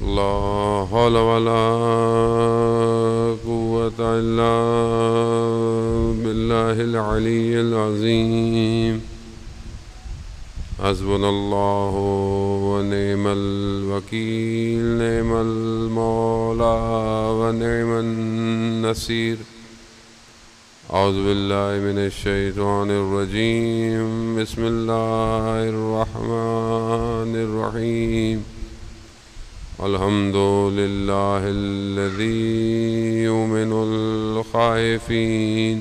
لا حول ولا قوة إلا بالله العلي العظيم. حسبنا الله ونعم الوكيل، نعم المولى ونعم النصير. أعوذ بالله من الشيطان الرجيم. بسم الله الرحمن الرحيم. الحمد لله الذي يؤمن الخائفين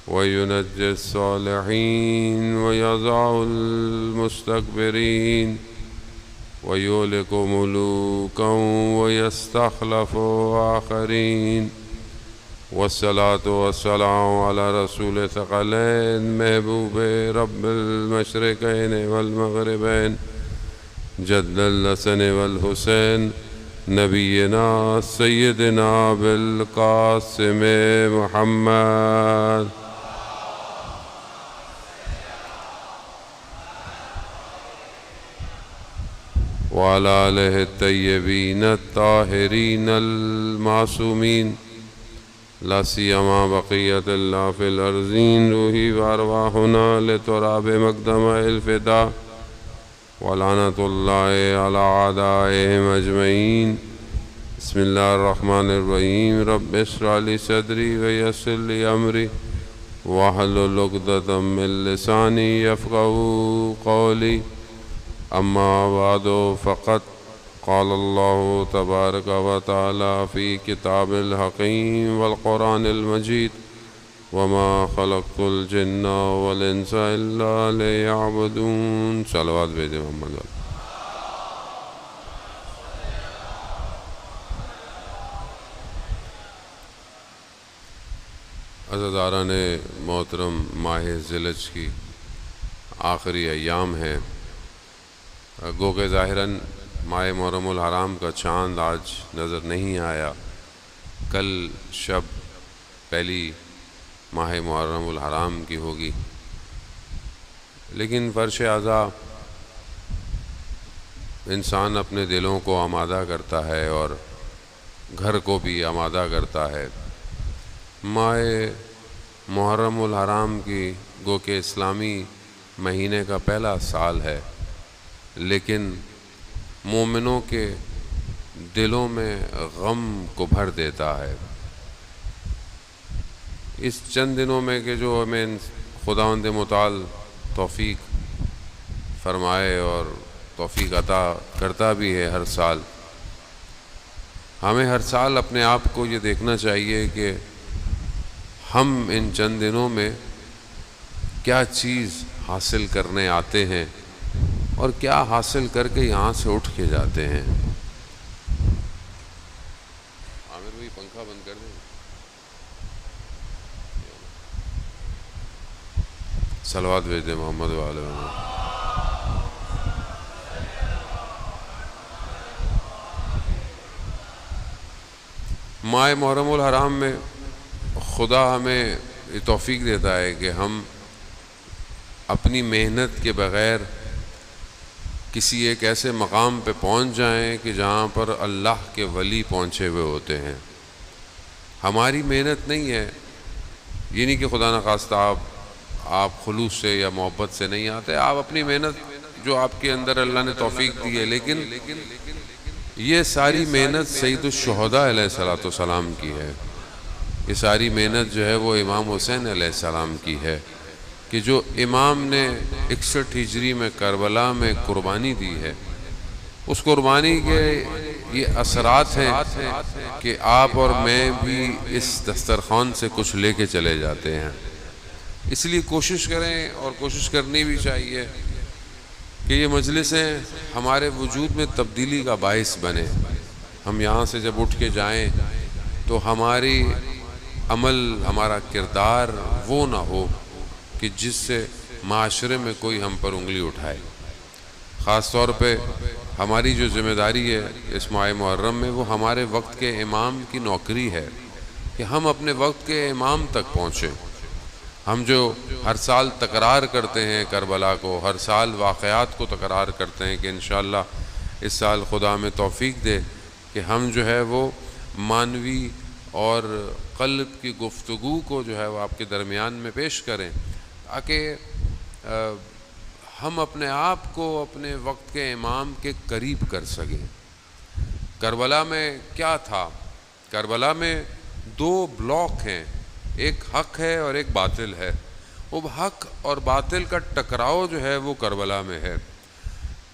وينجي الصالحين ويضع المستكبرين ويهلك ملوكا ويستخلف آخرين. والصلاة والسلام على رسول ثقلين محبوب رب المشرقين والمغربين جد الحسن والحسين نبينا سيدنا بالقاسم محمد وعلى آله الطيبين الطاهرين المعصومين، لا سيما بقية الله في الأرضين. روحي وأرواحنا لتراب مقدم الفداء، ولعنة الله على أعدائهم أجمعين. بسم الله الرحمن الرحيم. رب اشرح لي صدري ويسر لي أمري واحلل عقدة من لساني يفقهوا قولي. أما بعد، فقد قال الله تبارك وتعالى في كتاب الحكيم والقرآن المجيد: وما خلقت الجن والانس الا ليعبدون. صلوات بھیجیں محمد والے. عزاداران محترم، ماہ ذی-الحجہ کی آخری ایام ہیں. گو کہ ظاہراً ماہ محرم الحرام کا چاند آج نظر نہیں آیا. کل شب پہلی ماہ محرم الحرام کی ہوگی، لیکن فرش اعضاء انسان اپنے دلوں کو آمادہ کرتا ہے اور گھر کو بھی آمادہ کرتا ہے. ماہ محرم الحرام کی گو کہ اسلامی مہینے کا پہلا سال ہے، لیکن مومنوں کے دلوں میں غم کو بھر دیتا ہے. اس چند دنوں میں کہ جو ہمیں خداوند متعال توفیق فرمائے اور توفیق عطا کرتا بھی ہے ہر سال، ہمیں ہر سال اپنے آپ کو یہ دیکھنا چاہیے کہ ہم ان چند دنوں میں کیا چیز حاصل کرنے آتے ہیں اور کیا حاصل کر کے یہاں سے اٹھ کے جاتے ہیں. عامر بھائی پنکھا بند کر دیں. صلوات بھیج دیں محمد وآلہ محمد. ماہ محرم الحرام میں خدا ہمیں یہ توفیق دیتا ہے کہ ہم اپنی محنت کے بغیر کسی ایک ایسے مقام پہ پہنچ جائیں کہ جہاں پر اللہ کے ولی پہنچے ہوئے ہوتے ہیں. ہماری محنت نہیں ہے، یہ نہیں کہ خدا نخواستہ آپ خلوص سے یا محبت سے نہیں آتے، آپ اپنی محنت جو آپ کے اندر اللہ نے توفیق دی ہے، لیکن یہ ساری محنت سید الشہداء علیہ السلام کی ہے. یہ ساری محنت جو ہے وہ امام حسین علیہ السلام کی ہے کہ جو امام نے 61 ہجری میں کربلا میں قربانی دی ہے. اس قربانی کے یہ اثرات ہیں کہ آپ اور میں بھی اس دسترخوان سے کچھ لے کے چلے جاتے ہیں. اس لیے کوشش کریں، اور کوشش کرنی بھی چاہیے کہ یہ مجلسیں ہمارے وجود میں تبدیلی کا باعث بنے. ہم یہاں سے جب اٹھ کے جائیں تو ہماری عمل، ہمارا کردار وہ نہ ہو کہ جس سے معاشرے میں کوئی ہم پر انگلی اٹھائے. خاص طور پہ ہماری جو ذمہ داری ہے اس ماہ محرم میں، وہ ہمارے وقت کے امام کی نوکری ہے کہ ہم اپنے وقت کے امام تک پہنچیں. ہم جو ہر سال تکرار کرتے ہیں کربلا کو، ہر سال واقعات کو تکرار کرتے ہیں کہ انشاءاللہ اس سال خدا ہمیں توفیق دے کہ ہم جو ہے وہ مانوی اور قلب کی گفتگو کو جو ہے وہ آپ کے درمیان میں پیش کریں، تاکہ ہم اپنے آپ کو اپنے وقت کے امام کے قریب کر سکیں۔ کربلا میں کیا تھا؟ کربلا میں دو بلاک ہیں، ایک حق ہے اور ایک باطل ہے۔ وہ حق اور باطل کا ٹکراؤ جو ہے وہ کربلا میں ہے۔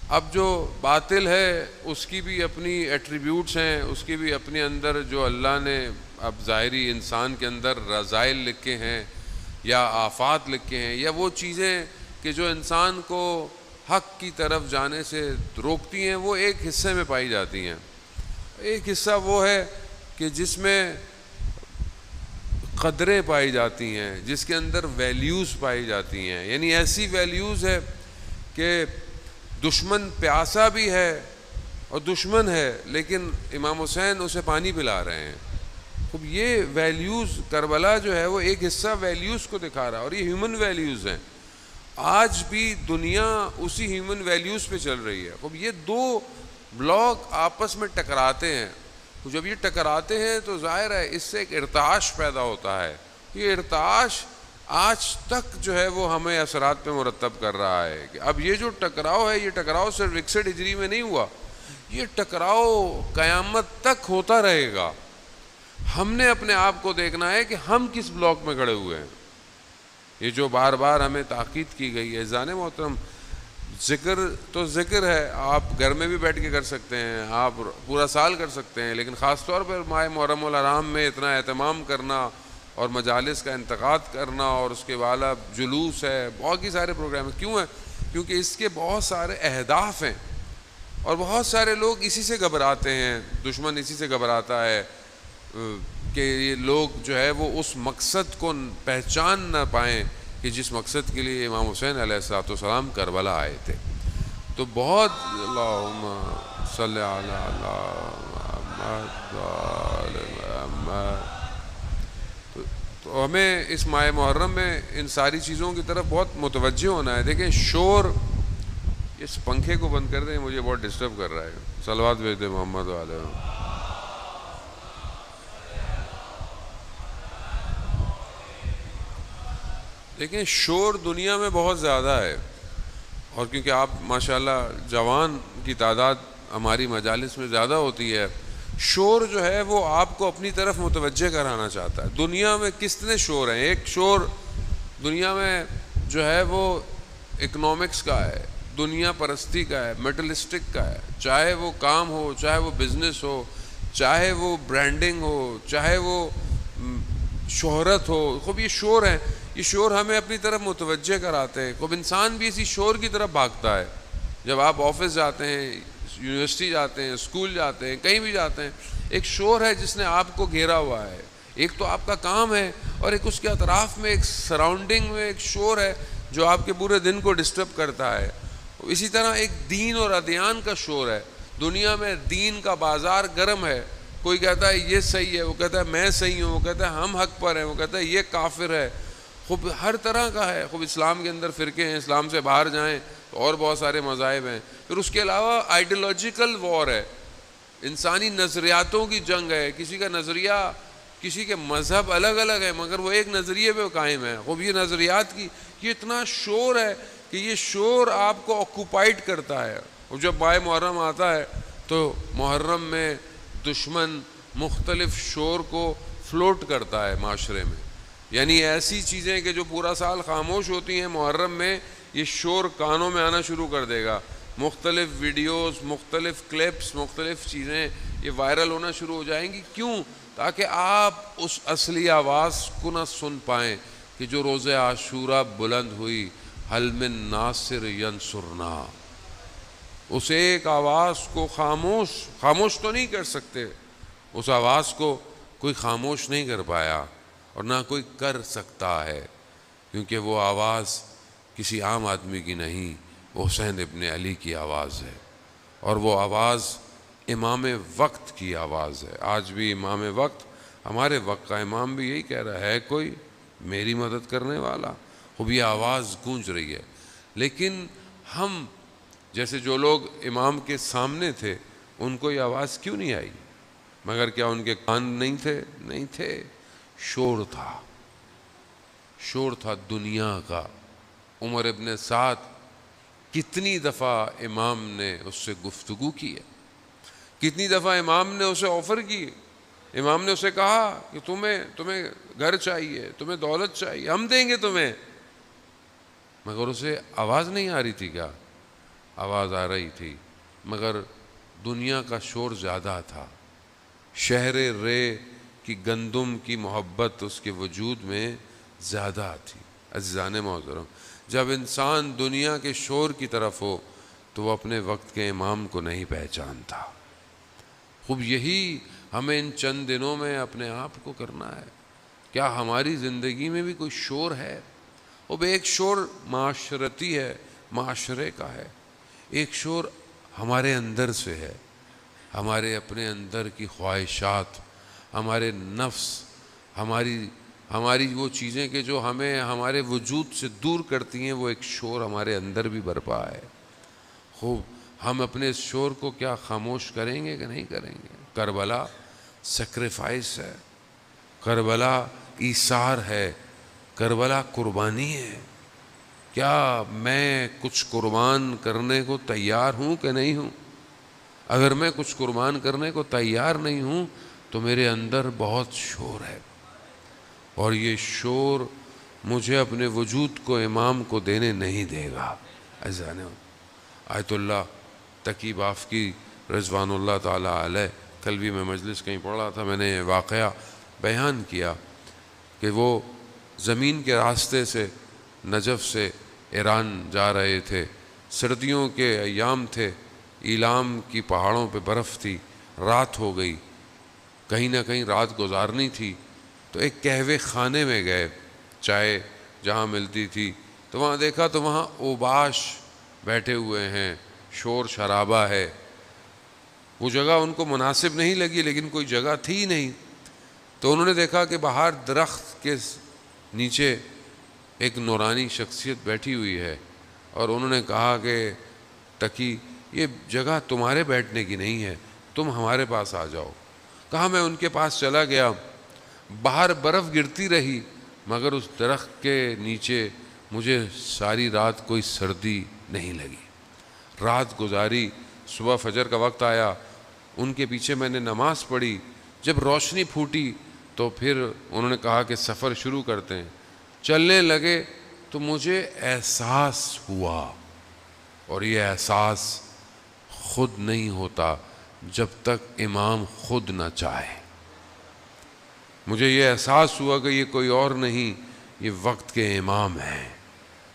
اب جو باطل ہے اس کی بھی اپنی ایٹریبیوٹس ہیں، اس کی بھی اپنے اندر جو اللہ نے اب ظاہری انسان کے اندر رذائل لکھے ہیں یا آفات لکھے ہیں، یا وہ چیزیں کہ جو انسان کو حق کی طرف جانے سے روکتی ہیں، وہ ایک حصے میں پائی جاتی ہیں۔ ایک حصہ وہ ہے کہ جس میں قدریں پائی جاتی ہیں، جس کے اندر ویلیوز پائی جاتی ہیں، یعنی ایسی ویلیوز ہے کہ دشمن پیاسا بھی ہے اور دشمن ہے، لیکن امام حسین اسے پانی پلا رہے ہیں۔ اب یہ ویلیوز، کربلا جو ہے وہ ایک حصہ ویلیوز کو دکھا رہا ہے، اور یہ ہیومن ویلیوز ہیں۔ آج بھی دنیا اسی ہیومن ویلیوز پہ چل رہی ہے۔ اب یہ دو بلاک آپس میں ٹکراتے ہیں، جب یہ ٹکراتے ہیں تو ظاہر ہے اس سے ایک ارتعاش پیدا ہوتا ہے۔ یہ ارتعاش آج تک جو ہے وہ ہمیں اثرات پہ مرتب کر رہا ہے کہ اب یہ جو ٹکراؤ ہے، یہ ٹکراؤ صرف 61 ہجری میں نہیں ہوا، یہ ٹکراؤ قیامت تک ہوتا رہے گا۔ ہم نے اپنے آپ کو دیکھنا ہے کہ ہم کس بلاک میں کھڑے ہوئے ہیں۔ یہ جو بار بار ہمیں تاکید کی گئی ہے، عزیزان محترم، ذکر تو ذکر ہے، آپ گھر میں بھی بیٹھ کے کر سکتے ہیں، آپ پورا سال کر سکتے ہیں، لیکن خاص طور پر ماہ محرم الحرام میں اتنا اہتمام کرنا اور مجالس کا انتقاد کرنا، اور اس کے بعد جلوس ہے، بہت ہی سارے پروگرام ہیں۔ کیوں ہیں؟ کیونکہ اس کے بہت سارے اہداف ہیں، اور بہت سارے لوگ اسی سے گھبراتے ہیں، دشمن اسی سے گھبراتا ہے کہ یہ لوگ جو ہے وہ اس مقصد کو پہچان نہ پائیں کہ جس مقصد کے لیے امام حسین علیہ الصلوۃ والسلام کربلا آئے تھے۔ تو بہت اللہم صلی علی محمد، تو ہمیں اس ماہ محرم میں ان ساری چیزوں کی طرف بہت متوجہ ہونا ہے۔ دیکھیں شور، اس پنکھے کو بند کر دیں، مجھے بہت ڈسٹرب کر رہا ہے۔ صلوات بھیج دیں محمد علیہ۔ دیکھیں شور دنیا میں بہت زیادہ ہے، اور کیونکہ آپ ماشاءاللہ جوان کی تعداد ہماری مجالس میں زیادہ ہوتی ہے، شور جو ہے وہ آپ کو اپنی طرف متوجہ کرانا چاہتا ہے۔ دنیا میں کتنے شور ہیں؟ ایک شور دنیا میں جو ہے وہ اکنامکس کا ہے، دنیا پرستی کا ہے، میٹلسٹک کا ہے، چاہے وہ کام ہو، چاہے وہ بزنس ہو، چاہے وہ برانڈنگ ہو، چاہے وہ شہرت ہو۔ خوب یہ شور ہیں، یہ شور ہمیں اپنی طرف متوجہ کراتے ہیں۔ خوب انسان بھی اسی شور کی طرف بھاگتا ہے۔ جب آپ آفس جاتے ہیں، یونیورسٹی جاتے ہیں، اسکول جاتے ہیں، کہیں بھی جاتے ہیں، ایک شور ہے جس نے آپ کو گھیرا ہوا ہے۔ ایک تو آپ کا کام ہے، اور ایک اس کے اطراف میں ایک سراؤنڈنگ میں ایک شور ہے جو آپ کے پورے دن کو ڈسٹرب کرتا ہے۔ اسی طرح ایک دین اور ادیان کا شور ہے۔ دنیا میں دین کا بازار گرم ہے، کوئی کہتا ہے یہ صحیح ہے، وہ کہتا ہے میں صحیح ہوں، وہ کہتا ہے ہم حق پر ہیں، وہ کہتا ہے یہ کافر ہے۔ خوب ہر طرح کا ہے۔ خوب اسلام کے اندر فرقے ہیں، اسلام سے باہر جائیں تو اور بہت سارے مذاہب ہیں۔ پھر اس کے علاوہ آئیڈیالوجیکل وار ہے، انسانی نظریاتوں کی جنگ ہے۔ کسی کا نظریہ، کسی کے مذہب الگ الگ ہے، مگر وہ ایک نظریے پہ قائم ہے۔ خوب یہ نظریات کی یہ اتنا شور ہے کہ یہ شور آپ کو آکوپائڈ کرتا ہے۔ اور جب ماہ محرم آتا ہے تو محرم میں دشمن مختلف شور کو فلوٹ کرتا ہے معاشرے میں، یعنی ایسی چیزیں کہ جو پورا سال خاموش ہوتی ہیں، محرم میں یہ شور کانوں میں آنا شروع کر دے گا۔ مختلف ویڈیوز، مختلف کلپس، مختلف چیزیں یہ وائرل ہونا شروع ہو جائیں گی۔ کیوں؟ تاکہ آپ اس اصلی آواز کو نہ سن پائیں کہ جو روز عاشورہ بلند ہوئی، حل من ناصر ینصرنا۔ اس ایک آواز کو خاموش تو نہیں کر سکتے، اس آواز کو کوئی خاموش نہیں کر پایا، اور نہ کوئی کر سکتا ہے، کیونکہ وہ آواز کسی عام آدمی کی نہیں، وہ حسین ابن علی کی آواز ہے، اور وہ آواز امام وقت کی آواز ہے۔ آج بھی امام وقت، ہمارے وقت کا امام بھی یہی کہہ رہا ہے، کوئی میری مدد کرنے والا۔ خوب یہ آواز گونج رہی ہے، لیکن ہم جیسے جو لوگ امام کے سامنے تھے ان کو یہ آواز کیوں نہیں آئی؟ مگر کیا ان کے کان نہیں تھے؟ نہیں تھے، شور تھا، شور تھا دنیا کا۔ عمر ابن سعد کتنی دفعہ امام نے اس سے گفتگو کی ہے، کتنی دفعہ امام نے اسے آفر کی، امام نے اسے کہا کہ تمہیں گھر چاہیے، تمہیں دولت چاہیے، ہم دیں گے تمہیں، مگر اسے آواز نہیں آ رہی تھی۔ کیا آواز آ رہی تھی، مگر دنیا کا شور زیادہ تھا، شہر رے کی گندم کی محبت اس کے وجود میں زیادہ تھی۔ عزیزان محترم، جب انسان دنیا کے شور کی طرف ہو تو وہ اپنے وقت کے امام کو نہیں پہچانتا۔ خوب یہی ہمیں ان چند دنوں میں اپنے آپ کو کرنا ہے۔ کیا ہماری زندگی میں بھی کوئی شور ہے؟ اب ایک شور معاشرتی ہے، معاشرے کا ہے، ایک شور ہمارے اندر سے ہے، ہمارے اپنے اندر کی خواہشات، ہمارے نفس، ہماری وہ چیزیں کہ جو ہمیں ہمارے وجود سے دور کرتی ہیں، وہ ایک شور ہمارے اندر بھی برپا ہے۔ خوب ہم اپنے اس شور کو کیا خاموش کریں گے کہ نہیں کریں گے؟ کربلا سیکریفائس ہے، کربلا ایثار ہے، کربلا قربانی ہے۔ کیا میں کچھ قربان کرنے کو تیار ہوں کہ نہیں ہوں؟ اگر میں کچھ قربان کرنے کو تیار نہیں ہوں تو میرے اندر بہت شور ہے، اور یہ شور مجھے اپنے وجود کو امام کو دینے نہیں دے گا۔ عزیزان، آیت اللہ تقی بافقی رضوان اللہ تعالیٰ علیہ، کل بھی میں مجلس کہیں پڑھ رہا تھا، میں نے یہ واقعہ بیان کیا کہ وہ زمین کے راستے سے نجف سے ایران جا رہے تھے، سردیوں کے ایام تھے، ایلام کی پہاڑوں پہ برف تھی، رات ہو گئی، کہیں نہ کہیں رات گزارنی تھی، تو ایک قہوے خانے میں گئے، چائے جہاں ملتی تھی، تو وہاں دیکھا تو وہاں اوباش بیٹھے ہوئے ہیں، شور شرابہ ہے۔ وہ جگہ ان کو مناسب نہیں لگی، لیکن کوئی جگہ تھی نہیں، تو انہوں نے دیکھا کہ باہر درخت کے نیچے ایک نورانی شخصیت بیٹھی ہوئی ہے، اور انہوں نے کہا کہ تقی، یہ جگہ تمہارے بیٹھنے کی نہیں ہے، تم ہمارے پاس آ جاؤ۔ کہا میں ان کے پاس چلا گیا، باہر برف گرتی رہی، مگر اس درخت کے نیچے مجھے ساری رات کوئی سردی نہیں لگی۔ رات گزاری، صبح فجر کا وقت آیا، ان کے پیچھے میں نے نماز پڑھی، جب روشنی پھوٹی تو پھر انہوں نے کہا کہ سفر شروع کرتے ہیں۔ چلنے لگے تو مجھے احساس ہوا، اور یہ احساس خود نہیں ہوتا جب تک امام خود نہ چاہے۔ مجھے یہ احساس ہوا کہ یہ کوئی اور نہیں، یہ وقت کے امام ہیں۔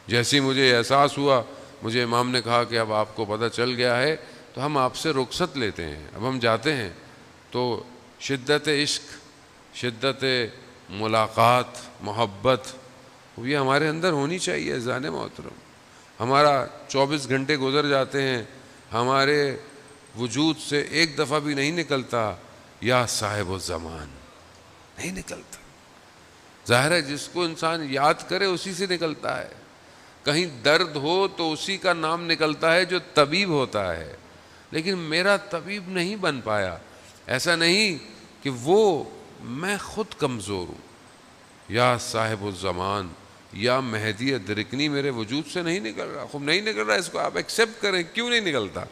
جیسے مجھے احساس ہوا، مجھے امام نے کہا کہ اب آپ کو پتہ چل گیا ہے تو ہم آپ سے رخصت لیتے ہیں، اب ہم جاتے ہیں۔ تو شدت عشق، شدت ملاقات، محبت، یہ ہمارے اندر ہونی چاہیے۔ عزیزان محترم، ہمارا 24 گھنٹے گزر جاتے ہیں، ہمارے وجود سے ایک دفعہ بھی نہیں نکلتا یا صاحب الزمان، نہیں نکلتا۔ ظاہر ہے جس کو انسان یاد کرے اسی سے نکلتا ہے، کہیں درد ہو تو اسی کا نام نکلتا ہے جو طبیب ہوتا ہے، لیکن میرا طبیب نہیں بن پایا۔ ایسا نہیں کہ میں خود کمزور ہوں، یا صاحب الزمان یا مہدی ادرکنی میرے وجود سے نہیں نکل رہا، خوب نہیں نکل رہا، اس کو آپ ایکسیپٹ کریں، کیوں نہیں نکلتا؟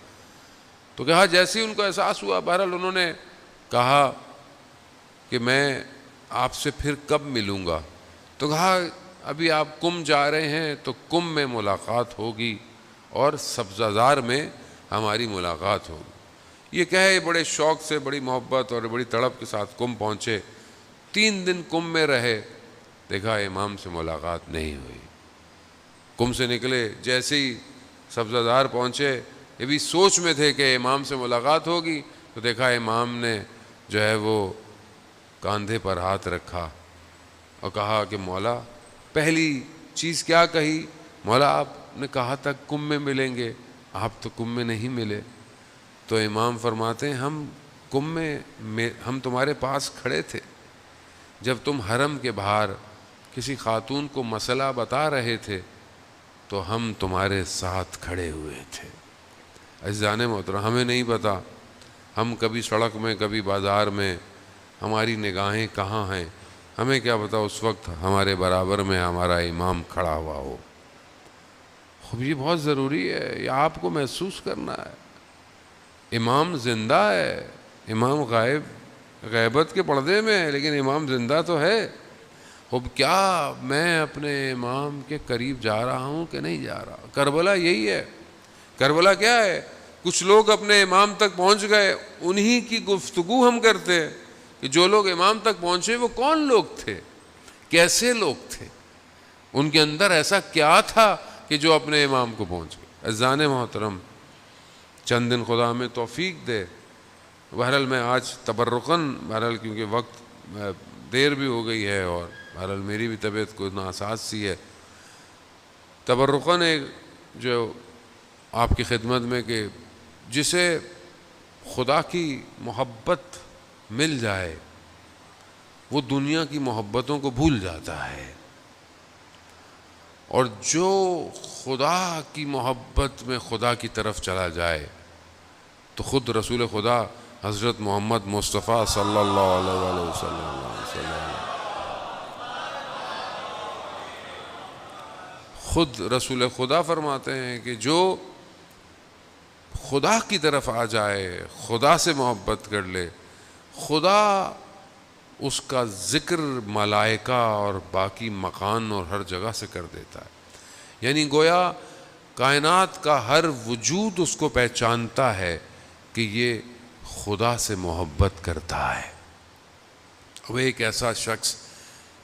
تو کہا جیسے ہی ان کو احساس ہوا، بہرحال انہوں نے کہا کہ میں آپ سے پھر کب ملوں گا؟ تو کہا ابھی آپ کم جا رہے ہیں تو کم میں ملاقات ہوگی اور سبزہ زار میں ہماری ملاقات ہوگی۔ یہ کہے بڑے شوق سے، بڑی محبت اور بڑی تڑپ کے ساتھ کم پہنچے، 3 دن کم میں رہے، دیکھا امام سے ملاقات نہیں ہوئی۔ کم سے نکلے، جیسے ہی سبزہ زار پہنچے، یہ بھی سوچ میں تھے کہ امام سے ملاقات ہوگی، تو دیکھا امام نے جو ہے وہ کاندھے پر ہاتھ رکھا اور کہا کہ مولا، پہلی چیز کیا کہی؟ مولا آپ نے کہا تھا کم میں ملیں گے، آپ تو کم میں نہیں ملے۔ تو امام فرماتے ہیں ہم کم میں ہم تمہارے پاس کھڑے تھے جب تم حرم کے باہر کسی خاتون کو مسئلہ بتا رہے تھے، تو ہم تمہارے ساتھ کھڑے ہوئے تھے۔ عزیزان محترم ہمیں نہیں پتہ ہم کبھی سڑک میں کبھی بازار میں ہماری نگاہیں کہاں ہیں، ہمیں کیا پتہ اس وقت ہمارے برابر میں ہمارا امام کھڑا ہوا ہو۔ خوب یہ بہت ضروری ہے، یہ آپ کو محسوس کرنا ہے۔ امام زندہ ہے، امام غیبت کے پردے میں ہے، لیکن امام زندہ تو ہے۔ اب کیا میں اپنے امام کے قریب جا رہا ہوں کہ نہیں جا رہا؟ کربلا یہی ہے۔ کربلا کیا ہے؟ کچھ لوگ اپنے امام تک پہنچ گئے، انہی کی گفتگو ہم کرتے ہیں کہ جو لوگ امام تک پہنچے وہ کون لوگ تھے، کیسے لوگ تھے، ان کے اندر ایسا کیا تھا کہ جو اپنے امام کو پہنچ گئے۔ عزیزان محترم چند دن خدا ہمیں توفیق دے۔ بہرحال میں آج تبرکاً، بہرحال کیونکہ وقت دیر بھی ہو گئی ہے اور بہرحال میری بھی طبیعت کو ناساز سی ہے، تبرکاً ایک جو آپ کی خدمت میں کہ جسے خدا کی محبت مل جائے وہ دنیا کی محبتوں کو بھول جاتا ہے، اور جو خدا کی محبت میں خدا کی طرف چلا جائے تو خود رسول خدا حضرت محمد مصطفیٰ صلی اللہ علیہ وسلم خود رسول خدا فرماتے ہیں کہ جو خدا کی طرف آ جائے، خدا سے محبت کر لے، خدا اس کا ذکر ملائکہ اور باقی مکان اور ہر جگہ سے کر دیتا ہے۔ یعنی گویا کائنات کا ہر وجود اس کو پہچانتا ہے کہ یہ خدا سے محبت کرتا ہے۔ وہ ایک ایسا شخص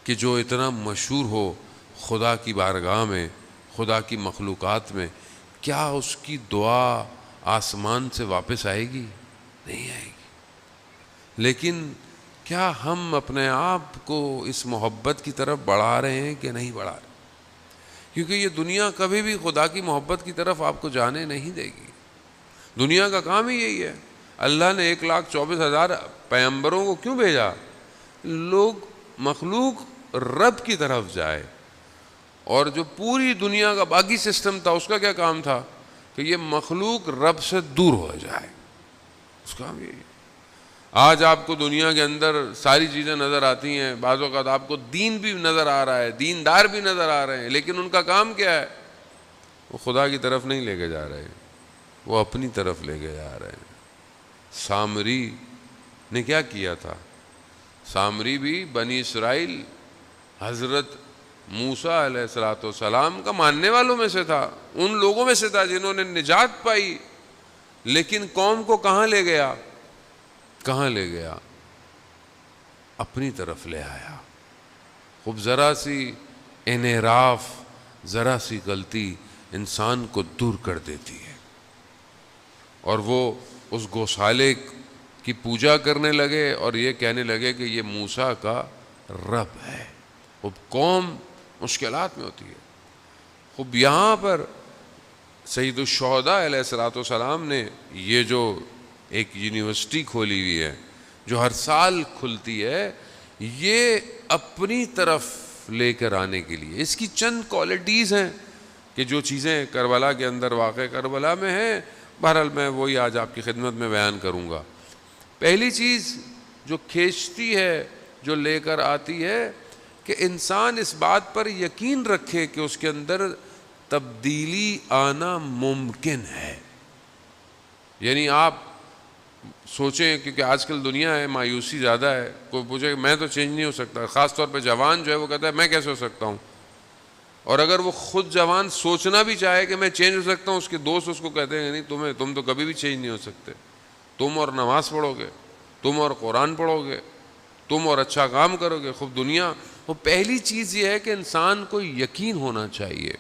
کہ جو اتنا مشہور ہو خدا کی بارگاہ میں، خدا کی مخلوقات میں، کیا اس کی دعا آسمان سے واپس آئے گی؟ نہیں آئے گی۔ لیکن کیا ہم اپنے آپ کو اس محبت کی طرف بڑھا رہے ہیں کہ نہیں بڑھا رہے؟ کیونکہ یہ دنیا کبھی بھی خدا کی محبت کی طرف آپ کو جانے نہیں دے گی۔ دنیا کا کام ہی یہی ہے۔ اللہ نے 1,24,000 پیغمبروں کو کیوں بھیجا؟ لوگ مخلوق رب کی طرف جائے، اور جو پوری دنیا کا باقی سسٹم تھا اس کا کیا کام تھا کہ یہ مخلوق رب سے دور ہو جائے۔ اس کا کام یہی ہے۔ آج آپ کو دنیا کے اندر ساری چیزیں نظر آتی ہیں، بعض اوقات آپ کو دین بھی نظر آ رہا ہے، دیندار بھی نظر آ رہے ہیں، لیکن ان کا کام کیا ہے؟ وہ خدا کی طرف نہیں لے کے جا رہے، وہ اپنی طرف لے کے جا رہے ہیں۔ سامری نے کیا کیا تھا؟ سامری بھی بنی اسرائیل حضرت موسیٰ علیہ السلام کا ماننے والوں میں سے تھا، ان لوگوں میں سے تھا جنہوں نے نجات پائی، لیکن قوم کو کہاں لے گیا؟ کہاں لے گیا؟ اپنی طرف لے آیا۔ خوب ذرا سی انحراف، ذرا سی غلطی انسان کو دور کر دیتی ہے، اور وہ اس گوسالے کی پوجا کرنے لگے اور یہ کہنے لگے کہ یہ موسیٰ کا رب ہے۔ خوب قوم مشکلات میں ہوتی ہے۔ خوب یہاں پر سید الشہداء علیہ السلام نے یہ جو ایک یونیورسٹی کھولی ہوئی ہے جو ہر سال کھلتی ہے، یہ اپنی طرف لے کر آنے کے لیے، اس کی چند کوالٹیز ہیں کہ جو چیزیں کربلا کے اندر واقع کربلا میں ہیں، بہرحال میں وہی آج آپ کی خدمت میں بیان کروں گا۔ پہلی چیز جو کھینچتی ہے، جو لے کر آتی ہے، کہ انسان اس بات پر یقین رکھے کہ اس کے اندر تبدیلی آنا ممکن ہے۔ یعنی آپ سوچیں، کیونکہ آج کل دنیا ہے، مایوسی زیادہ ہے، کوئی پوچھے کہ میں تو چینج نہیں ہو سکتا، خاص طور پہ جوان جو ہے وہ کہتا ہے میں کیسے ہو سکتا ہوں، اور اگر وہ خود جوان سوچنا بھی چاہے کہ میں چینج ہو سکتا ہوں، اس کے دوست اس کو کہتے ہیں نہیں، تم تو کبھی بھی چینج نہیں ہو سکتے، تم اور نماز پڑھو گے، تم اور قرآن پڑھو گے، تم اور اچھا کام کرو گے، خوب دنیا۔ وہ پہلی چیز یہ ہے کہ انسان کو یقین ہونا چاہیے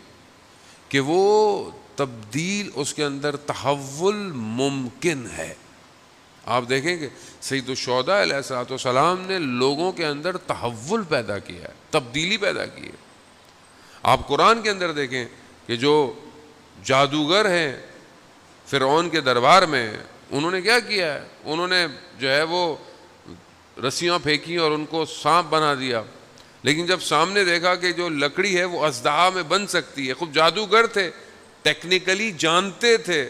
کہ وہ تبدیل، اس کے اندر تحول ممکن ہے۔ آپ دیکھیں کہ سید الشہداء علیہ السلام نے لوگوں کے اندر تحول پیدا کیا ہے، تبدیلی پیدا کی ہے۔ آپ قرآن کے اندر دیکھیں کہ جو جادوگر ہیں فرعون کے دربار میں، انہوں نے کیا کیا ہے؟ انہوں نے جو ہے وہ رسیاں پھینکی اور ان کو سانپ بنا دیا، لیکن جب سامنے دیکھا کہ جو لکڑی ہے وہ اژدہا میں بن سکتی ہے، خوب جادوگر تھے، ٹیکنیکلی جانتے تھے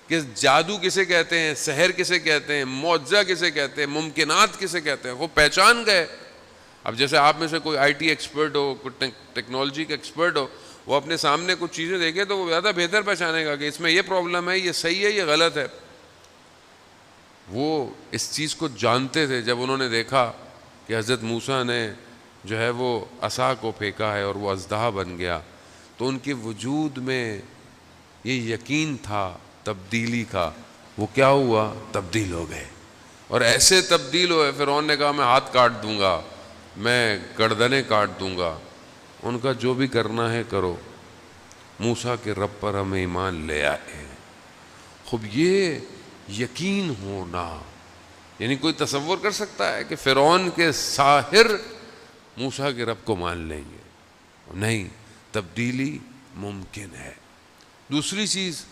کہ جادو کسے کہتے ہیں, سحر کسے کہتے ہیں, معجزہ کسے کہتے ہیں, ممکنات کسے کہتے ہیں, وہ پہچان گئے. اب جیسے آپ میں سے کوئی آئی ٹی ایکسپرٹ ہو, کوئی ٹیکنالوجی کا ایکسپرٹ ہو, وہ اپنے سامنے کچھ چیزیں دیکھے تو وہ زیادہ بہتر پہچانے گا کہ اس میں یہ پرابلم ہے, یہ صحیح ہے, یہ غلط ہے. وہ اس چیز کو جانتے تھے. جب انہوں نے دیکھا کہ حضرت موسیٰ نے جو ہے وہ عصا کو پھینکا ہے اور وہ اژدہا بن گیا, تو ان کے وجود میں یہ یقین تھا تبدیلی کا. وہ کیا ہوا؟ تبدیل ہو گئے. اور ایسے تبدیل ہوئے, فرعون نے کہا میں ہاتھ کاٹ دوں گا, میں گردنیں کاٹ دوں گا. ان کا جو بھی کرنا ہے کرو, موسیٰ کے رب پر ہم ایمان لے آئے. خوب یہ یقین ہونا, یعنی کوئی تصور کر سکتا ہے کہ فرعون کے ساحر موسیٰ کے رب کو مان لیں گے؟ نہیں, تبدیلی ممکن ہے. دوسری چیز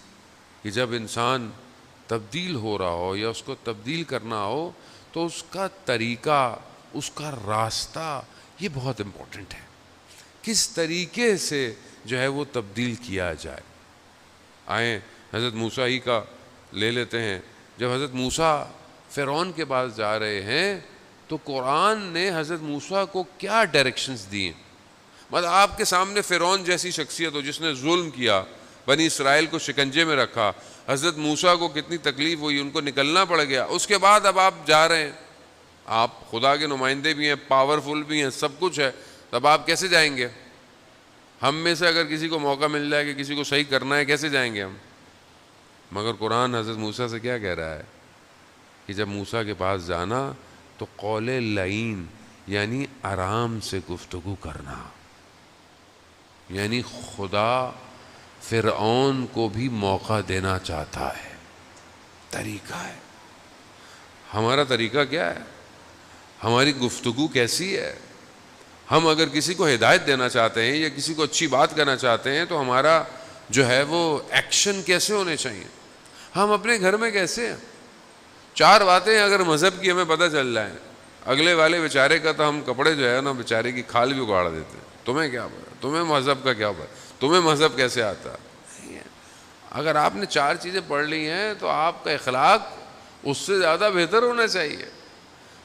کہ جب انسان تبدیل ہو رہا ہو یا اس کو تبدیل کرنا ہو تو اس کا طریقہ, اس کا راستہ, یہ بہت امپورٹنٹ ہے. کس طریقے سے جو ہے وہ تبدیل کیا جائے. آئیں حضرت موسیٰ ہی کا لے لیتے ہیں. جب حضرت موسیٰ فرعون کے پاس جا رہے ہیں تو قرآن نے حضرت موسیٰ کو کیا ڈائریکشنز دیے. مطلب آپ کے سامنے فرعون جیسی شخصیت ہو جس نے ظلم کیا, بنی اسرائیل کو شکنجے میں رکھا, حضرت موسیٰ کو کتنی تکلیف ہوئی, ان کو نکلنا پڑ گیا. اس کے بعد اب آپ جا رہے ہیں, آپ خدا کے نمائندے بھی ہیں, پاورفل بھی ہیں, سب کچھ ہے, تب آپ کیسے جائیں گے؟ ہم میں سے اگر کسی کو موقع مل جائے کہ کسی کو صحیح کرنا ہے, کیسے جائیں گے ہم؟ مگر قرآن حضرت موسیٰ سے کیا کہہ رہا ہے کہ جب موسیٰ کے پاس جانا تو قول لعین یعنی آرام سے گفتگو کرنا. یعنی خدا فرعون کو بھی موقع دینا چاہتا ہے. طریقہ ہے. ہمارا طریقہ کیا ہے؟ ہماری گفتگو کیسی ہے؟ ہم اگر کسی کو ہدایت دینا چاہتے ہیں یا کسی کو اچھی بات کرنا چاہتے ہیں تو ہمارا جو ہے وہ ایکشن کیسے ہونے چاہیے؟ ہم اپنے گھر میں کیسے ہیں؟ 4 باتیں اگر مذہب کی ہمیں پتہ چل جائیں, اگلے والے بیچارے کا تو ہم کپڑے جو ہے نا بیچارے کی کھال بھی اگاڑ دیتے ہیں. تمہیں کیا پتا, تمہیں مذہب کا کیا پتا, تمہیں مذہب کیسے آتا ہے؟ اگر آپ نے 4 چیزیں پڑھ لی ہیں تو آپ کا اخلاق اس سے زیادہ بہتر ہونا چاہیے.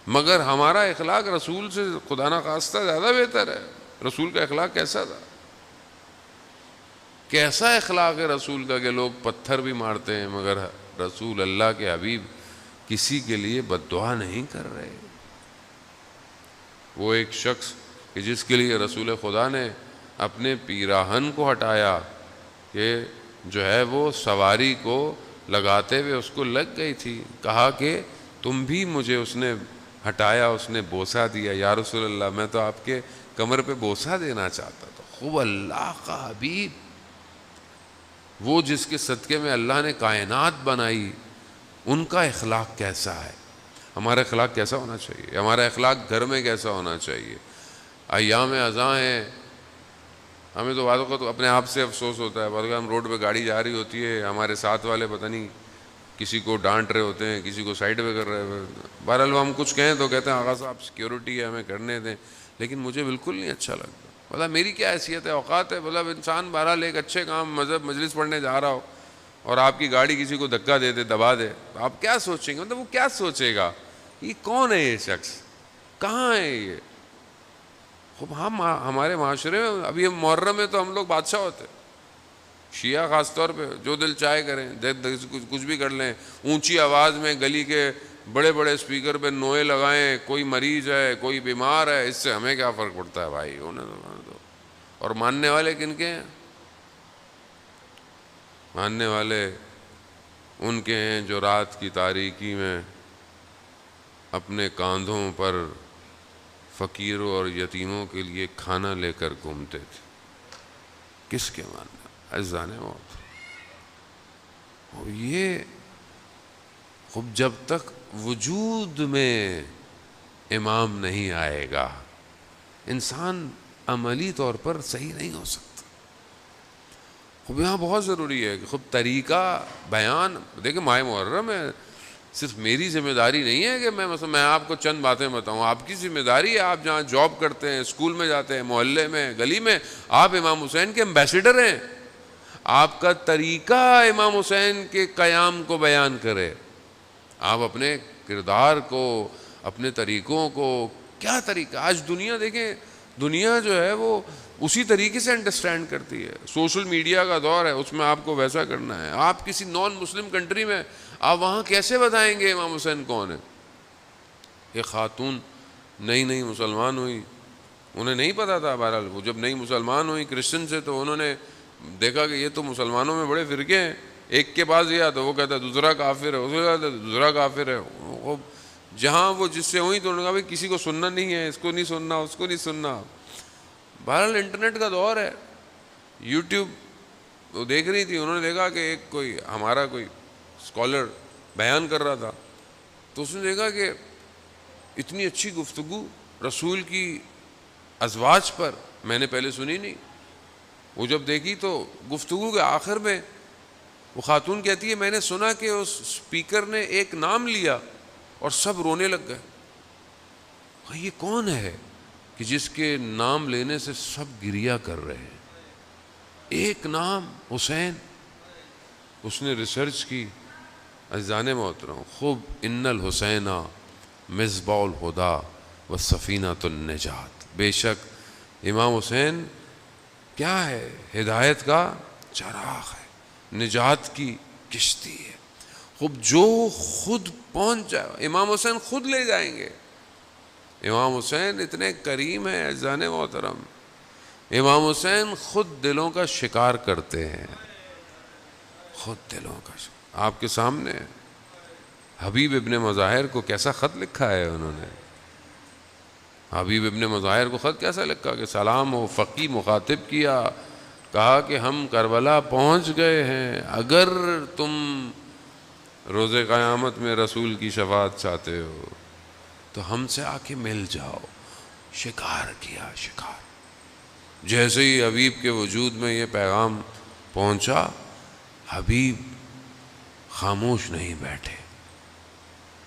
مگر ہمارا اخلاق رسول سے خدا نخواستہ زیادہ بہتر ہے. رسول کا اخلاق کیسا تھا؟ کیسا اخلاق ہے رسول کا کہ لوگ پتھر بھی مارتے ہیں مگر رسول اللہ کے حبیب کسی کے لیے بد دعا نہیں کر رہے. وہ ایک شخص کہ جس کے لیے رسول خدا نے اپنے پیراہن کو ہٹایا کہ جو ہے وہ سواری کو لگاتے ہوئے اس کو لگ گئی تھی, کہا کہ تم بھی مجھے, اس نے ہٹایا, اس نے بوسہ دیا. یا رسول اللہ میں تو آپ کے کمر پہ بوسہ دینا چاہتا تھا. خوب اللہ کا حبیب, وہ جس کے صدقے میں اللہ نے کائنات بنائی, ان کا اخلاق کیسا ہے؟ ہمارا اخلاق کیسا ہونا چاہیے؟ ہمارا اخلاق گھر میں کیسا ہونا چاہیے؟ ایام اذاں ہیں, ہمیں تو بعض اوقات اپنے آپ سے افسوس ہوتا ہے. بعض اوقات ہم روڈ پہ گاڑی جا رہی ہوتی ہے, ہمارے ساتھ والے پتہ نہیں کسی کو ڈانٹ رہے ہوتے ہیں, کسی کو سائڈ پہ کر رہے ہوتے ہیں. بہرحال ہم کچھ کہیں تو کہتے ہیں آغا صاحب سیکیورٹی ہے ہمیں کرنے دیں, لیکن مجھے بالکل نہیں اچھا لگتا. مطلب میری کیا حیثیت ہے, اوقات ہے. مطلب انسان بہرحال ایک اچھے کام مذہب مجلس پڑھنے جا رہا ہو اور آپ کی گاڑی کسی کو دھکا دے دے, دبا دے, تو آپ کیا سوچیں گے؟ مطلب وہ کیا سوچے گا, یہ کون ہے یہ شخص, کہاں ہے یہ؟ خوب ہم ہمارے معاشرے میں ابھی ہم محرم میں تو ہم لوگ بادشاہ ہوتے, شیعہ خاص طور پہ جو دل چاہے کریں, کچھ بھی کر لیں, اونچی آواز میں گلی کے بڑے بڑے اسپیکر پہ نوئے لگائیں, کوئی مریض ہے, کوئی بیمار ہے, اس سے ہمیں کیا فرق پڑتا ہے بھائی, انہیں تو. اور ماننے والے کن کے ہیں؟ ماننے والے ان کے ہیں جو رات کی تاریکی میں اپنے کاندھوں پر فقیروں اور یتیموں کے لیے کھانا لے کر گھومتے تھے. کس کے ماننا؟ عزیزان موت. اور یہ خب جب تک وجود میں امام نہیں آئے گا انسان عملی طور پر صحیح نہیں ہو سکتا. خب یہاں بہت ضروری ہے کہ خب طریقہ بیان. دیکھیں ماہ محرم ہے, صرف میری ذمہ داری نہیں ہے کہ میں آپ کو چند باتیں بتاؤں. آپ کی ذمہ داری ہے, آپ جہاں جاب کرتے ہیں, اسکول میں جاتے ہیں, محلے میں, گلی میں, آپ امام حسین کے ایمبیسیڈر ہیں. آپ کا طریقہ امام حسین کے قیام کو بیان کرے. آپ اپنے کردار کو، اپنے طریقوں کو، کیا طریقہ. آج دنیا دیکھیں، دنیا جو ہے وہ اسی طریقے سے انڈرسٹینڈ کرتی ہے. سوشل میڈیا کا دور ہے، اس میں آپ کو ویسا کرنا ہے. آپ کسی نان مسلم کنٹری میں، آپ وہاں کیسے بتائیں گے امام حسین کون ہے؟ ایک خاتون نئی مسلمان ہوئی، انہیں نہیں پتا تھا. بہرحال وہ جب نئی مسلمان ہوئی کرسچن سے، تو انہوں نے دیکھا کہ یہ تو مسلمانوں میں بڑے فرقے ہیں. ایک کے پاس گیا تو وہ کہتا ہے دوسرا کافر ہے، اس کو کہتا ہے دوسرا کافر ہے. وہ جہاں وہ جس سے ہوئی تو انہوں نے کہا بھائی کسی کو سننا نہیں ہے، اس کو نہیں سننا، اس کو نہیں سننا. بہرحال انٹرنیٹ کا دور ہے. یوٹیوب وہ دیکھ رہی تھی، انہوں نے دیکھا کہ ایک کوئی ہمارا کوئی اسکالر بیان کر رہا تھا، تو اس نے دیکھا کہ اتنی اچھی گفتگو رسول کی ازواج پر میں نے پہلے سنی نہیں. وہ جب دیکھی تو گفتگو کے آخر میں وہ خاتون کہتی ہے میں نے سنا کہ اس اسپیکر نے ایک نام لیا اور سب رونے لگ گئے. یہ کون ہے کہ جس کے نام لینے سے سب گریا کر رہے ہیں؟ ایک نام حسین. اس نے ریسرچ کی. عزیزان محترم خوب، ان الحسین مصباح الہدی و سفینۃ النجات. بے شک امام حسین کیا ہے؟ ہدایت کا چراغ ہے، نجات کی کشتی ہے. خوب جو خود پہنچ جائے، امام حسین خود لے جائیں گے. امام حسین اتنے کریم ہیں عزیزان محترم. امام حسین خود دلوں کا شکار کرتے ہیں، خود دلوں کا شکار. آپ کے سامنے حبیب ابن مظاہر کو کیسا خط لکھا ہے انہوں نے. حبیب ابن مظاہر کو خط کیسا لکھا کہ سلام و فقی مخاطب کیا، کہا کہ ہم کربلا پہنچ گئے ہیں، اگر تم روز قیامت میں رسول کی شفاعت چاہتے ہو تو ہم سے آ کے مل جاؤ. شکار کیا، شکار. جیسے ہی حبیب کے وجود میں یہ پیغام پہنچا، حبیب خاموش نہیں بیٹھے.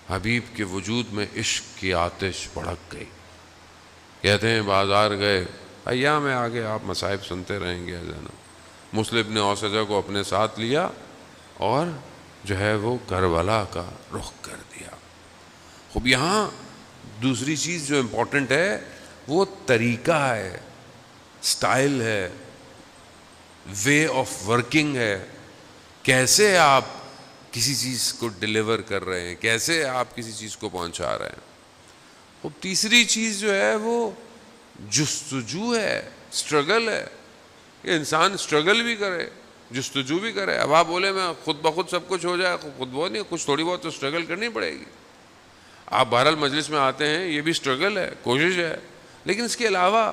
حبیب کے وجود میں عشق کی آتش بھڑک گئی. کہتے ہیں بازار گئے، ایام میں آگے آپ مصائب سنتے رہیں گے. مسلم بن اوسجہ کو اپنے ساتھ لیا اور جو ہے وہ کربلا کا رخ کر دیا. خوب یہاں دوسری چیز جو امپورٹنٹ ہے وہ طریقہ ہے، سٹائل ہے، وے آف ورکنگ ہے. کیسے آپ کسی چیز کو ڈیلیور کر رہے ہیں، کیسے آپ کسی چیز کو پہنچا رہے ہیں. اب تیسری چیز جو ہے وہ جستجو ہے، سٹرگل ہے. کہ انسان سٹرگل بھی کرے، جستجو بھی کرے. اب آپ بولے میں خود بخود سب کچھ ہو جائے، خود بہت نہیں، کچھ تھوڑی بہت تو سٹرگل کرنی پڑے گی. آپ بہرحال مجلس میں آتے ہیں، یہ بھی سٹرگل ہے، کوشش ہے. لیکن اس کے علاوہ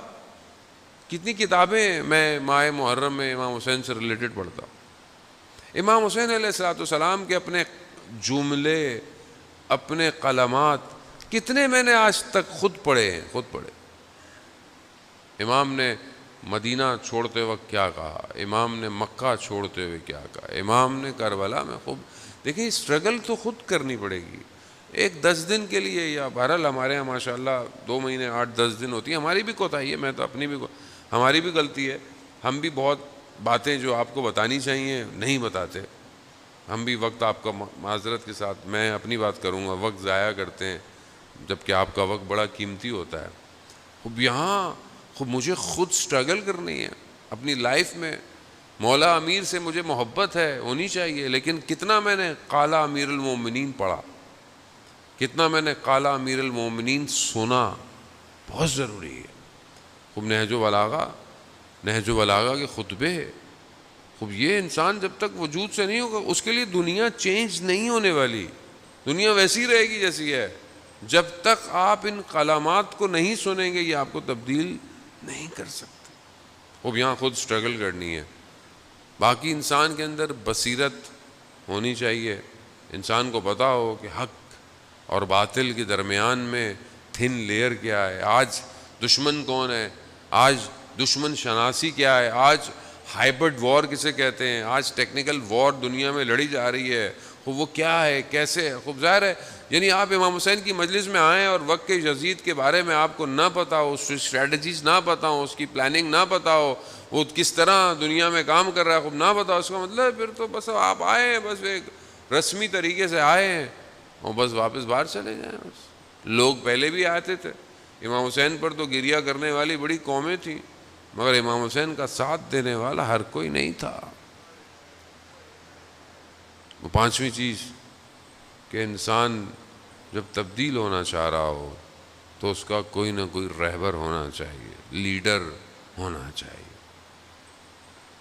کتنی کتابیں میں ماہ محرم میں امام حسین سے ریلیٹڈ پڑھتا ہوں. امام حسین علیہ الصلوۃ والسلام کے اپنے جملے، اپنے کلمات کتنے میں نے آج تک خود پڑھے ہیں، خود پڑھے. امام نے مدینہ چھوڑتے وقت کیا کہا، امام نے مکہ چھوڑتے ہوئے کیا کہا، امام نے کربلا میں. خوب دیکھیں اسٹرگل تو خود کرنی پڑے گی. ایک 10 دن کے لیے یا بہرحال ہمارے یہاں ماشاءاللہ 2 مہینے 8-10 دن ہوتی ہیں. ہماری بھی کوتاہی ہے، میں تو اپنی بھی ہماری بھی غلطی ہے. ہم بھی بہت باتیں جو آپ کو بتانی چاہیے نہیں بتاتے. ہم بھی وقت، آپ کا معذرت کے ساتھ میں اپنی بات کروں گا، وقت ضائع کرتے ہیں، جبکہ آپ کا وقت بڑا قیمتی ہوتا ہے. خوب یہاں خوب مجھے خود سٹرگل کرنی ہے اپنی لائف میں. مولا امیر سے مجھے محبت ہے، ہونی چاہیے، لیکن کتنا میں نے قال امیر المومنین پڑھا، کتنا میں نے قال امیر المومنین سنا، بہت ضروری ہے. خوب نہج و بلاغہ کے خطبے. خوب یہ انسان جب تک وجود سے نہیں ہوگا، اس کے لیے دنیا چینج نہیں ہونے والی. دنیا ویسی رہے گی جیسی ہے. جب تک آپ ان کلمات کو نہیں سنیں گے، یہ آپ کو تبدیل نہیں کر سکتے. خوب یہاں خود سٹرگل کرنی ہے. باقی انسان کے اندر بصیرت ہونی چاہیے. انسان کو پتہ ہو کہ حق اور باطل کے درمیان میں تھن لیئر کیا ہے. آج دشمن کون ہے، آج دشمن شناسی کیا ہے، آج ہائبرڈ وار کسے کہتے ہیں، آج ٹیکنیکل وار دنیا میں لڑی جا رہی ہے. وہ کیا ہے، کیسے ہے. خوب ظاہر ہے یعنی آپ امام حسین کی مجلس میں آئیں اور وقت کے یزید کے بارے میں آپ کو نہ پتا ہو، اس کی اسٹریٹجیز نہ پتا ہو، اس کی پلاننگ نہ پتا ہو، وہ کس طرح دنیا میں کام کر رہا ہے خوب نہ پتا ہو، اس کا مطلب پھر تو بس آپ آئے ہیں، بس ایک رسمی طریقے سے آئے ہیں اور بس واپس باہر چلے جائیں. بس لوگ پہلے بھی آتے تھے، امام حسین پر تو گریہ کرنے والی بڑی قومیں تھیں، مگر امام حسین کا ساتھ دینے والا ہر کوئی نہیں تھا. وہ پانچویں چیز کہ انسان جب تبدیل ہونا چاہ رہا ہو تو اس کا کوئی نہ کوئی رہبر ہونا چاہیے، لیڈر ہونا چاہیے.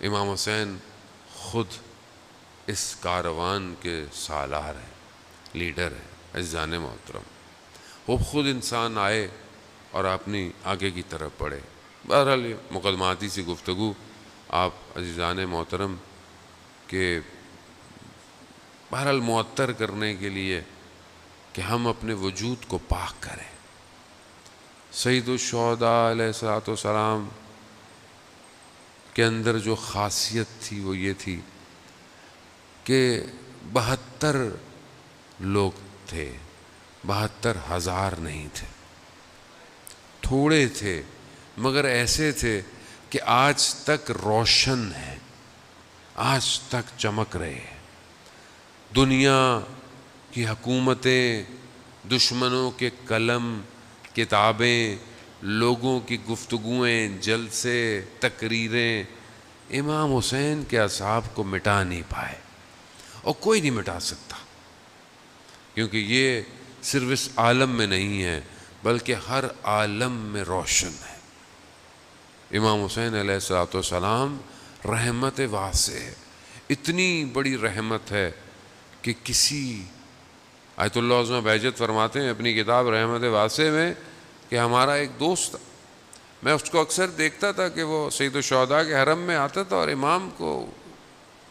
امام حسین خود اس کاروان کے سالار ہیں، لیڈر ہیں. عزیزان محترم، وہ خود انسان آئے اور اپنی آگے کی طرف بڑھے. بہرحال یہ مقدماتی سی گفتگو آپ عزیزان محترم کے بہرحال معطر کرنے کے لیے کہ ہم اپنے وجود کو پاک کریں. سید الشہداء علیہ الصلوۃ والسلام کے اندر جو خاصیت تھی وہ یہ تھی کہ 72 لوگ تھے، 72,000 نہیں تھے. تھوڑے تھے مگر ایسے تھے کہ آج تک روشن ہیں، آج تک چمک رہے ہیں. دنیا کی حکومتیں، دشمنوں کے قلم، کتابیں، لوگوں کی گفتگویں، جلسے، تقریریں امام حسین کے اصحاب کو مٹا نہیں پائے، اور کوئی نہیں مٹا سکتا، کیونکہ یہ صرف اس عالم میں نہیں ہے بلکہ ہر عالم میں روشن ہے. امام حسین علیہ الصلوۃ والسلام رحمت واسع ہے. اتنی بڑی رحمت ہے کہ کسی آیت اللہ عظمہ بہجت فرماتے ہیں اپنی کتاب رحمت واسع میں کہ ہمارا ایک دوست تھا، میں اس کو اکثر دیکھتا تھا کہ وہ سید الشہداء کے حرم میں آتا تھا اور امام کو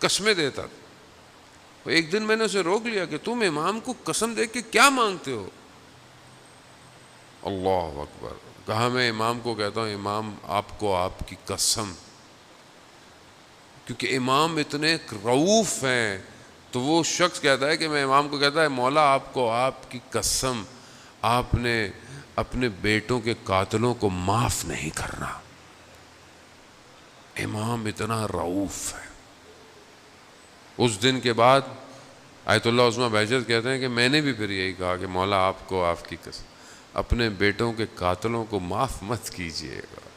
قسمیں دیتا تھا. ایک دن میں نے اسے روک لیا کہ تم امام کو قسم دے کے کیا مانگتے ہو؟ اللہ اکبر. کہا میں امام کو کہتا ہوں امام آپ کو آپ کی قسم، کیونکہ امام اتنے رؤوف ہیں. تو وہ شخص کہتا ہے کہ میں امام کو کہتا ہے مولا آپ کو آپ کی قسم، آپ نے اپنے بیٹوں کے قاتلوں کو معاف نہیں کرنا. امام اتنا رؤوف ہے. اس دن کے بعد آیت اللہ عظمہ بہجت کہتے ہیں کہ میں نے بھی پھر یہی کہا کہ مولا آپ کو آپ کی قسم، اپنے بیٹوں کے قاتلوں کو معاف مت کیجیے گا.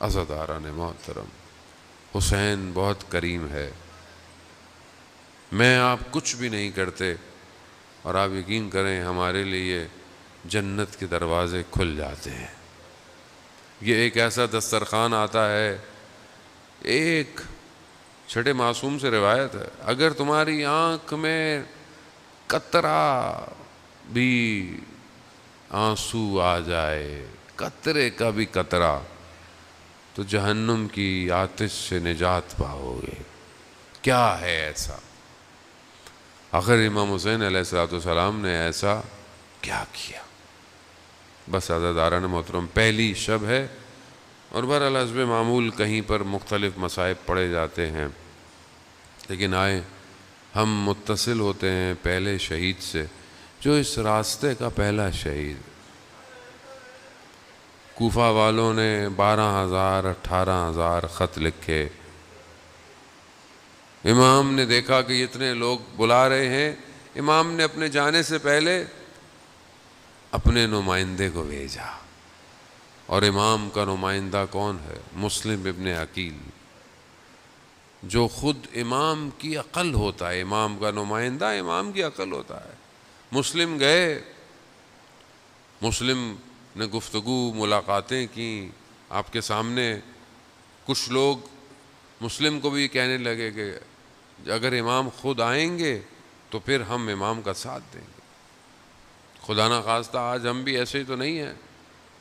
عزاداران محترم، حسین بہت کریم ہے. میں آپ کچھ بھی نہیں کرتے اور آپ یقین کریں ہمارے لیے جنت کے دروازے کھل جاتے ہیں. یہ ایک ایسا دسترخوان آتا ہے، ایک چھٹے معصوم سے روایت ہے، اگر تمہاری آنکھ میں قطرہ بھی آنسو آ جائے، قطرے کا بھی قطرہ، تو جہنم کی آتش سے نجات پاؤ گے. کیا ہے ایسا؟ آخر امام حسین علیہ الصلوۃ والسلام نے ایسا کیا کیا؟ بس عزاداران محترم پہلی شب ہے اور بہرحال حسب معمول کہیں پر مختلف مصائب پڑے جاتے ہیں، لیکن آئے ہم متصل ہوتے ہیں پہلے شہید سے جو اس راستے کا پہلا شہید. کوفہ والوں نے 12,000 18,000 خط لکھے. امام نے دیکھا کہ اتنے لوگ بلا رہے ہیں، امام نے اپنے جانے سے پہلے اپنے نمائندے کو بھیجا. اور امام کا نمائندہ کون ہے؟ مسلم ابن عقیل، جو خود امام کی عقل ہوتا ہے. امام کا نمائندہ امام کی عقل ہوتا ہے. مسلم گئے، مسلم نے گفتگو ملاقاتیں کی آپ کے سامنے. کچھ لوگ مسلم کو بھی کہنے لگے کہ اگر امام خود آئیں گے تو پھر ہم امام کا ساتھ دیں گے. خدا نہ خواستہ آج ہم بھی ایسے ہی تو نہیں ہیں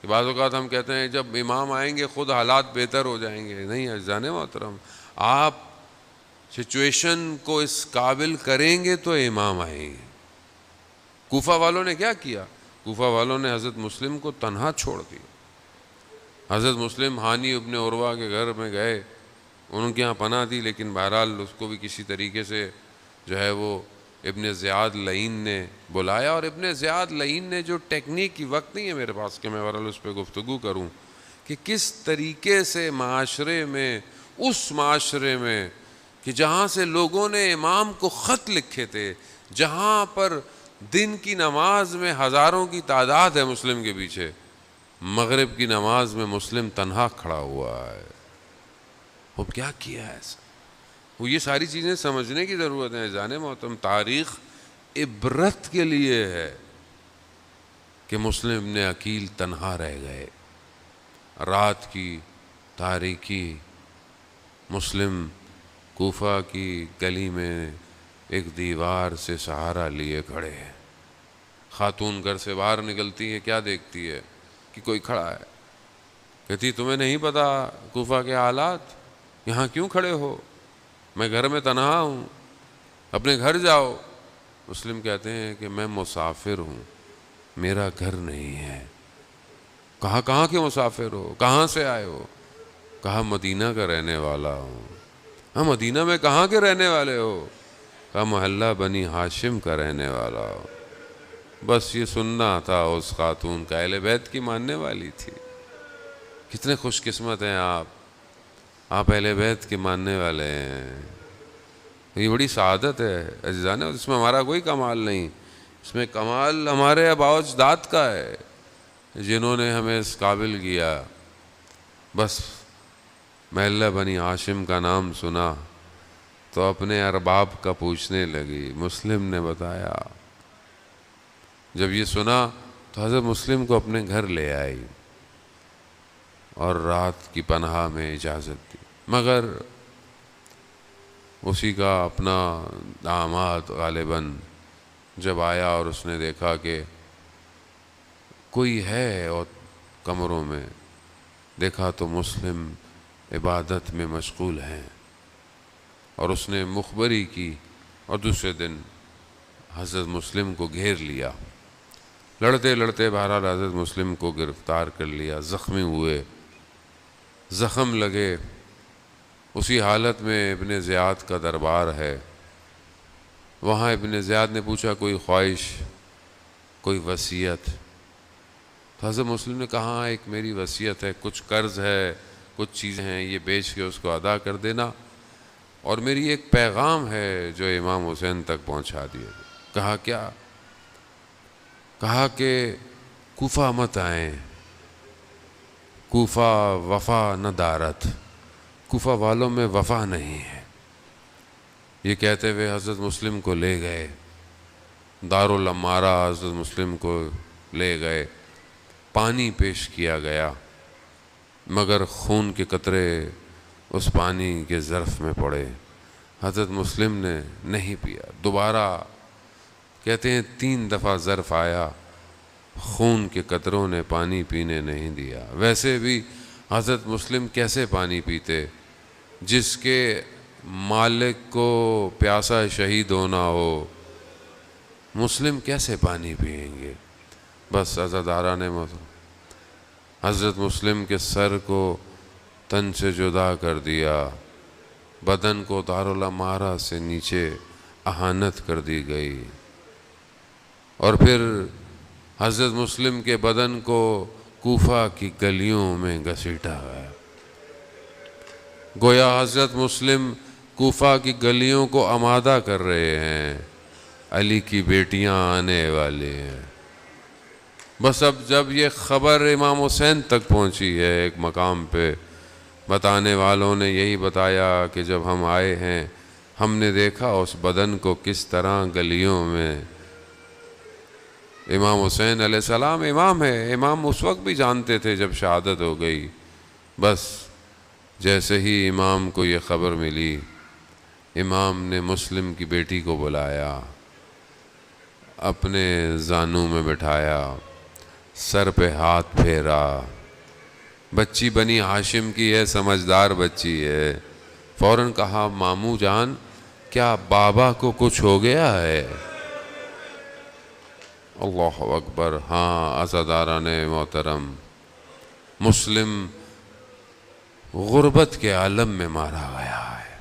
کہ بعض اوقات ہم کہتے ہیں جب امام آئیں گے خود حالات بہتر ہو جائیں گے. نہیں عزیزان محترم، آپ سچویشن کو اس قابل کریں گے تو امام آئیں گے. کوفہ والوں نے کیا کیا؟ کوفہ والوں نے حضرت مسلم کو تنہا چھوڑ دیا. حضرت مسلم ہانی ابن عروہ کے گھر میں گئے، ان کے ہاں پناہ دی، لیکن بہرحال اس کو بھی کسی طریقے سے جو ہے وہ ابن زیاد لعین نے بلایا، اور ابن زیاد لعین نے جو ٹیکنیک کی، وقت نہیں ہے میرے پاس کہ میں بہرحال اس پہ گفتگو کروں کہ کس طریقے سے معاشرے میں، اس معاشرے میں کہ جہاں سے لوگوں نے امام کو خط لکھے تھے، جہاں پر دن کی نماز میں ہزاروں کی تعداد ہے مسلم کے پیچھے، مغرب کی نماز میں مسلم تنہا کھڑا ہوا ہے، وہ کیا کیا ہے ایسا؟ وہ یہ ساری چیزیں سمجھنے کی ضرورت ہے جان محترم۔ تاریخ عبرت کے لیے ہے کہ مسلم ابن عقیل تنہا رہ گئے، رات کی تاریکی، مسلم کوفہ کی گلی میں ایک دیوار سے سہارا لیے کھڑے ہیں۔ خاتون گھر سے باہر نکلتی ہے، کیا دیکھتی ہے کہ کوئی کھڑا ہے، کہتی تمہیں نہیں پتا کوفہ کے حالات، یہاں کیوں کھڑے ہو، میں گھر میں تنہا ہوں، اپنے گھر جاؤ۔ مسلم کہتے ہیں کہ میں مسافر ہوں، میرا گھر نہیں ہے۔ کہاں کے مسافر ہو، کہاں سے آئے ہو؟ کہا مدینہ کا رہنے والا ہوں۔ ہاں، مدینہ میں کہاں کے رہنے والے ہو؟ کہا محلہ بنی ہاشم کا رہنے والا ہو۔ بس یہ سننا تھا اس خاتون کا، اہل بیت کی ماننے والی تھی۔ کتنے خوش قسمت ہیں آپ اہل بیت کے ماننے والے ہیں، یہ بڑی سعادت ہے عزیزان، اس میں ہمارا کوئی کمال نہیں، اس میں کمال ہمارے آباء و اجداد کا ہے جنہوں نے ہمیں اس قابل کیا۔ بس محلہ بنی ہاشم کا نام سنا تو اپنے ارباب کا پوچھنے لگی، مسلم نے بتایا۔ جب یہ سنا تو حضرت مسلم کو اپنے گھر لے آئی اور رات کی پناہ میں اجازت دی، مگر اسی کا اپنا داماد غالباً جب آیا اور اس نے دیکھا کہ کوئی ہے اور کمروں میں، دیکھا تو مسلم عبادت میں مشغول ہیں، اور اس نے مخبری کی اور دوسرے دن حضرت مسلم کو گھیر لیا، لڑتے لڑتے بہرحال حضرت مسلم کو گرفتار کر لیا، زخمی ہوئے، زخم لگے، اسی حالت میں ابن زیاد کا دربار ہے، وہاں ابن زیاد نے پوچھا کوئی خواہش، کوئی وصیت؟ تو حضرت مسلم نے کہا ایک میری وصیت ہے، کچھ قرض ہے، کچھ چیزیں ہیں، یہ بیچ کے اس کو ادا کر دینا، اور میری ایک پیغام ہے جو امام حسین تک پہنچا دیے۔ کہا کیا؟ کہا کہ کوفہ مت آئیں، کوفہ وفا نہ دارت، کوفہ والوں میں وفا نہیں ہے۔ یہ کہتے ہوئے حضرت مسلم کو لے گئے دارالعمارہ، حضرت مسلم کو لے گئے، پانی پیش کیا گیا، مگر خون کے قطرے اس پانی کے ظرف میں پڑے، حضرت مسلم نے نہیں پیا۔ دوبارہ کہتے ہیں 3 دفعہ ظرف آیا، خون کے قطروں نے پانی پینے نہیں دیا۔ ویسے بھی حضرت مسلم کیسے پانی پیتے؟ جس کے مالک کو پیاسا شہید ہونا ہو، مسلم کیسے پانی پئیں گے؟ بس عزاداران محترم، حضرت مسلم کے سر کو تن سے جدا کر دیا، بدن کو دارالعمارہ سے نیچے اہانت کر دی گئی، اور پھر حضرت مسلم کے بدن کو کوفہ کی گلیوں میں گھسیٹا گیا، گویا حضرت مسلم کوفہ کی گلیوں کو آمادہ کر رہے ہیں، علی کی بیٹیاں آنے والی ہیں۔ بس اب جب یہ خبر امام حسین تک پہنچی ہے، ایک مقام پہ بتانے والوں نے یہی بتایا کہ جب ہم آئے ہیں ہم نے دیکھا اس بدن کو کس طرح گلیوں میں۔ امام حسین علیہ السلام امام ہے، امام اس وقت بھی جانتے تھے جب شہادت ہو گئی، بس جیسے ہی امام کو یہ خبر ملی، امام نے مسلم کی بیٹی کو بلایا، اپنے زانوں میں بٹھایا، سر پہ ہاتھ پھیرا، بچی بنی ہاشم کی ہے، سمجھدار بچی ہے، فوراً کہا ماموں جان کیا بابا کو کچھ ہو گیا ہے؟ اللہ اکبر۔ ہاں عزاداران محترم، مسلم غربت کے عالم میں مارا گیا ہے۔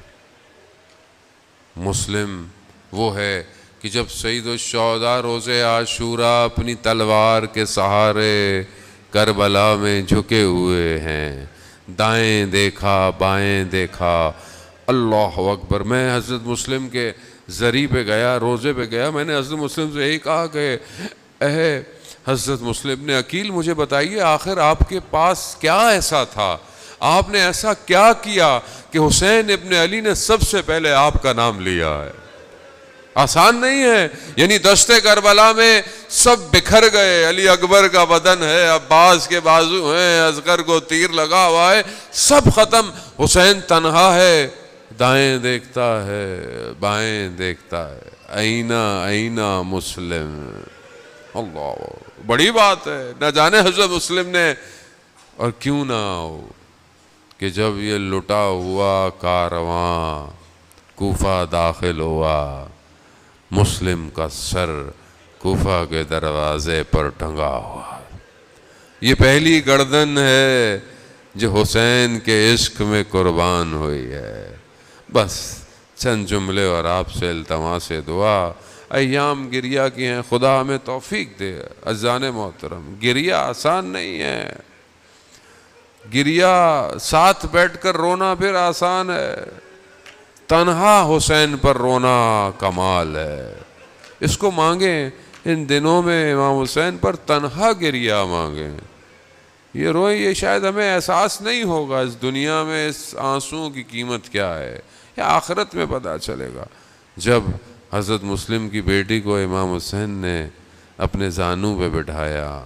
مسلم وہ ہے کہ جب سید الشہداء روز عاشوراء اپنی تلوار کے سہارے کربلا میں جھکے ہوئے ہیں، دائیں دیکھا بائیں دیکھا، اللہ اکبر۔ میں حضرت مسلم کے ذریعے پہ گیا، روزے پہ گیا، میں نے حضرت مسلم سے یہی کہا کہ اے حضرت مسلم نے عقیل مجھے بتائیے آخر آپ کے پاس کیا ایسا تھا، آپ نے ایسا کیا کیا کہ حسین ابن علی نے سب سے پہلے آپ کا نام لیا ہے؟ آسان نہیں ہے، یعنی دشت کربلا میں سب بکھر گئے، علی اکبر کا بدن ہے، عباس کے بازو ہیں، اصغر کو تیر لگا ہوا ہے، سب ختم، حسین تنہا ہے، دائیں دیکھتا ہے بائیں دیکھتا ہے، اینا اینا مسلم۔ اللہ، بڑی بات ہے، نہ جانے حضرت مسلم نے، اور کیوں نہ ہو کہ جب یہ لٹا ہوا کارواں کوفہ داخل ہوا، مسلم کا سر کوفہ کے دروازے پر ٹنگا ہوا، یہ پہلی گردن ہے جو حسین کے عشق میں قربان ہوئی ہے۔ بس چند جملے اور آپ سے التماس دعا، ایام گریہ کی ہیں، خدا ہمیں توفیق دے۔ عزیزان محترم، گریہ آسان نہیں ہے، گریہ ساتھ بیٹھ کر رونا پھر آسان ہے، تنہا حسین پر رونا کمال ہے۔ اس کو مانگیں ان دنوں میں، امام حسین پر تنہا گریہ مانگیں، یہ روئیں، یہ شاید ہمیں احساس نہیں ہوگا اس دنیا میں اس آنسوؤں کی قیمت کیا ہے، یا آخرت میں پتہ چلے گا جب حضرت مسلم کی بیٹی کو امام حسین نے اپنے زانوں پہ بٹھایا،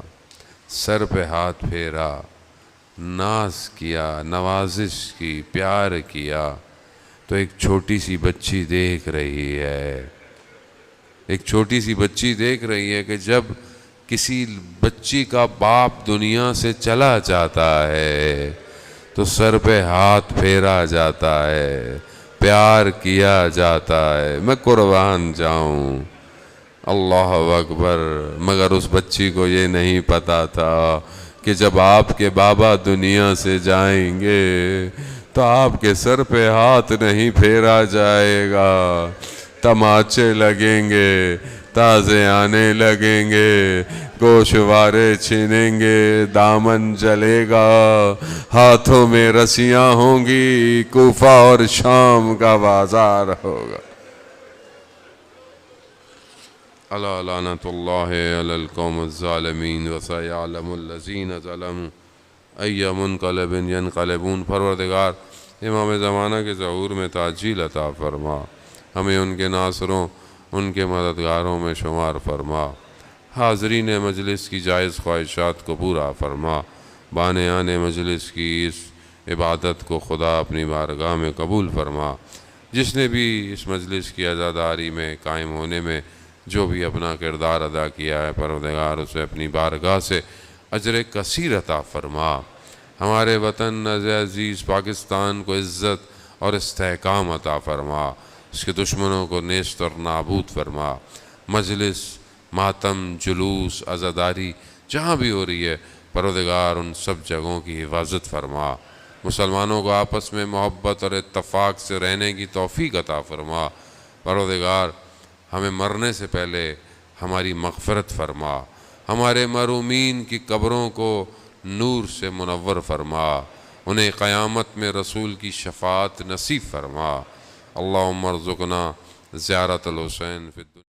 سر پہ ہاتھ پھیرا، ناز کیا، نوازش کی، پیار کیا، تو ایک چھوٹی سی بچی دیکھ رہی ہے، ایک چھوٹی سی بچی دیکھ رہی ہے کہ جب کسی بچی کا باپ دنیا سے چلا جاتا ہے تو سر پہ ہاتھ پھیرا جاتا ہے، پیار کیا جاتا ہے، میں قربان جاؤں، اللہ اکبر۔ مگر اس بچی کو یہ نہیں پتا تھا کہ جب آپ کے بابا دنیا سے جائیں گے تو آپ کے سر پہ ہاتھ نہیں پھیرا جائے گا، تماچے لگیں گے، تازے آنے لگیں گے، گوشوارے چھینیں گے، دامن جلے گا، ہاتھوں میں رسیاں ہوں گی، کوفہ اور شام کا بازار ہوگا۔ الا لعنت اللہ علی القوم الظالمین وسیعلم الذین ظلموا ای منقلب ینقلبون۔ پروردگار امام زمانہ کے ظہور میں تعجیل عطا فرما، ہمیں ان کے ناصروں ان کے مددگاروں میں شمار فرما، حاضرین مجلس کی جائز خواہشات کو پورا فرما، بانیان مجلس کی اس عبادت کو خدا اپنی بارگاہ میں قبول فرما، جس نے بھی اس مجلس کی عزاداری میں قائم ہونے میں جو بھی اپنا کردار ادا کیا ہے، پروردگار اسے اپنی بارگاہ سے اجر کثیر عطا فرما، ہمارے وطن عزیز پاکستان کو عزت اور استحکام عطا فرما، اس کے دشمنوں کو نیست اور نابود فرما، مجلس، ماتم، جلوس، عزاداری جہاں بھی ہو رہی ہے پروردگار ان سب جگہوں کی حفاظت فرما، مسلمانوں کو آپس میں محبت اور اتفاق سے رہنے کی توفیق عطا فرما، پروردگار ہمیں مرنے سے پہلے ہماری مغفرت فرما، ہمارے مرحومین کی قبروں کو نور سے منور فرما، انہیں قیامت میں رسول کی شفاعت نصیب فرما، اللہم ارزقنا زیارت الحسین فی الدنیا۔